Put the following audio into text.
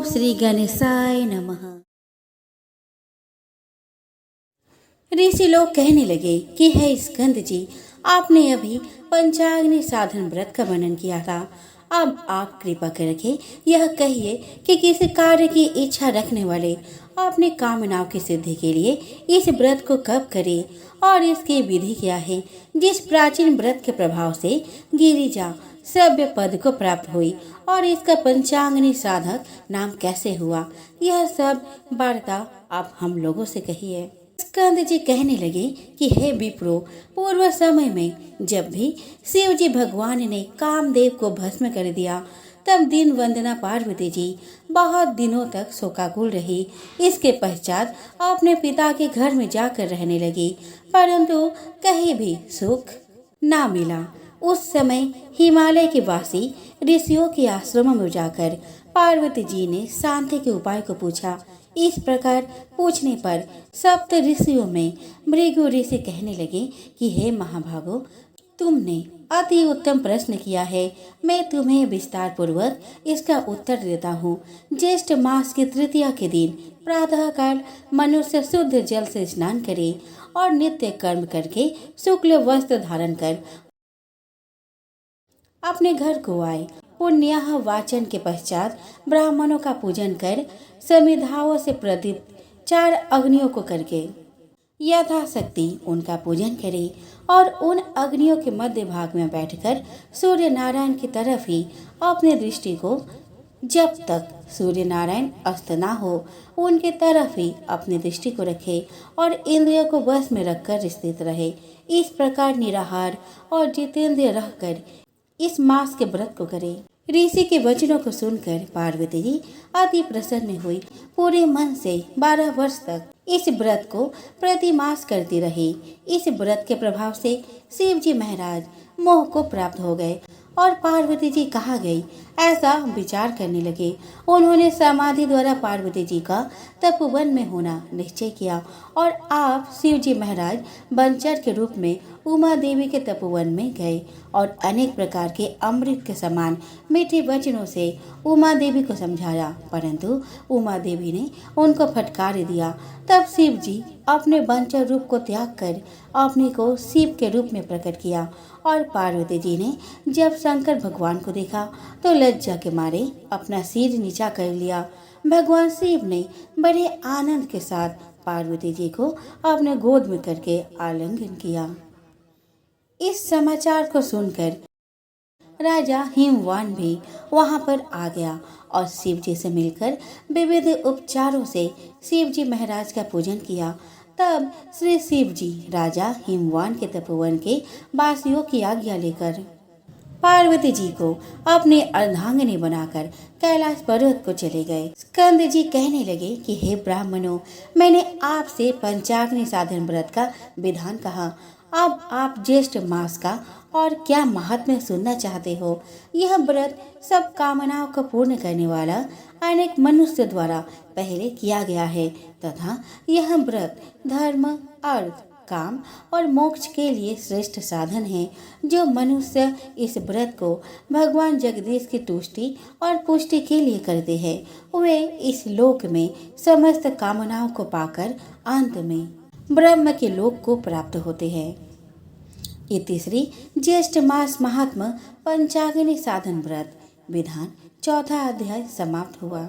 श्री गणेशाय नमः। ऋषि लोग कहने लगे कि हे स्कंद जी, आपने अभी पंचाग्नि साधन व्रत का वर्णन किया था। अब आप कृपा करके यह कहिए कि किस कार्य की इच्छा रखने वाले अपने कामनाओं की सिद्धि के लिए इस व्रत को कब करे और इसकी विधि क्या है। जिस प्राचीन व्रत के प्रभाव से गिरिजा सभ्य पद को प्राप्त हुई और इसका पंचाग्नि साधक नाम कैसे हुआ, यह सब वार्ता आप हम लोगों से कहिए। स्कंद जी कहने लगे कि हे विप्रो, पूर्व समय में जब भी शिव जी भगवान ने कामदेव को भस्म कर दिया, तब दिन वंदना पार्वती जी बहुत दिनों तक शोकाकुल रही। इसके पश्चात अपने पिता के घर में जाकर रहने लगी, परंतु कहीं भी सुख ना मिला। उस समय हिमालय के वासी ऋषियों के आश्रम में जाकर पार्वती जी ने शांति के उपाय को पूछा। इस प्रकार पूछने पर सप्त ऋषियों में भृगु ऋषि कहने लगे कि हे महाभागो, तुमने अति उत्तम प्रश्न किया है। मैं तुम्हें विस्तार पूर्वक इसका उत्तर देता हूँ। ज्येष्ठ मास की तृतीया के दिन प्रातः काल मनुष्य शुद्ध जल से स्नान करे और नित्य कर्म करके शुक्ल वस्त्र धारण कर अपने घर को आए। पुण्य वाचन के पश्चात ब्राह्मणों का पूजन कर समिधाओं से प्रदीप्त 4 अग्नियों को करके यथाशक्ति उनका पूजन करे और उन अग्नियों के मध्य भाग में बैठकर सूर्य नारायण की तरफ ही अपने दृष्टि को, जब तक सूर्य नारायण अस्त ना हो, उनके तरफ ही अपनी दृष्टि को रखे और इंद्रियों को वश में रखकर स्थित रहे। इस प्रकार निराहार और जितेंद्रिय रहकर इस मास के व्रत को करे। ऋषि के वचनों को सुनकर पार्वती जी अति प्रसन्न हुई। पूरे मन से 12 वर्ष तक इस व्रत को प्रति मास करती रही। इस व्रत के प्रभाव से शिव जी महाराज मोह को प्राप्त हो गए और पार्वती जी कहाँ गई ऐसा विचार करने लगे। उन्होंने समाधि द्वारा पार्वती जी का तपोवन में होना निश्चय किया और आप शिव जी महाराज बनचर के रूप में उमा देवी के तपोवन में गए और अनेक प्रकार के अमृत के समान मीठे वचनों से उमा देवी को समझाया, परंतु उमा देवी ने उनको फटकार दिया। तब शिव जी अपने बनचर रूप को त्याग कर अपने को शिव के रूप में प्रकट किया और पार्वती जी ने जब शंकर भगवान को देखा तो लज्जा के मारे अपना सिर नीचा कर लिया। भगवान शिव ने बड़े आनंद के साथ पार्वती जी को अपने गोद में करके आलिंगन किया। इस समाचार को सुनकर राजा हिमवान भी वहां पर आ गया और शिव जी से मिलकर विविध उपचारों से शिव जी महाराज का पूजन किया। तब श्री शिव जी राजा हिमवान के तपोवन के वासियों की आज्ञा लेकर पार्वती जी को अपने अर्धांगिनी बनाकर कैलाश पर्वत को चले गए। स्कंद जी कहने लगे कि हे ब्राह्मणों, मैंने आपसे पंचाग्नि साधन व्रत का विधान कहा। अब आप ज्येष्ठ मास का और क्या महात्म्य सुनना चाहते हो। यह व्रत सब कामनाओं को पूर्ण करने वाला अनेक मनुष्य द्वारा पहले किया गया है तथा यह व्रत धर्म, अर्थ, काम और मोक्ष के लिए श्रेष्ठ साधन है। जो मनुष्य इस व्रत को भगवान जगदीश की तुष्टि और पुष्टि के लिए करते हैं, वे इस लोक में समस्त कामनाओं को पाकर अंत में ब्रह्म के लोक को प्राप्त होते हैं। इति श्री ज्येष्ठ मास महात्म पंचाग्नि साधन व्रत विधान 4था अध्याय समाप्त हुआ।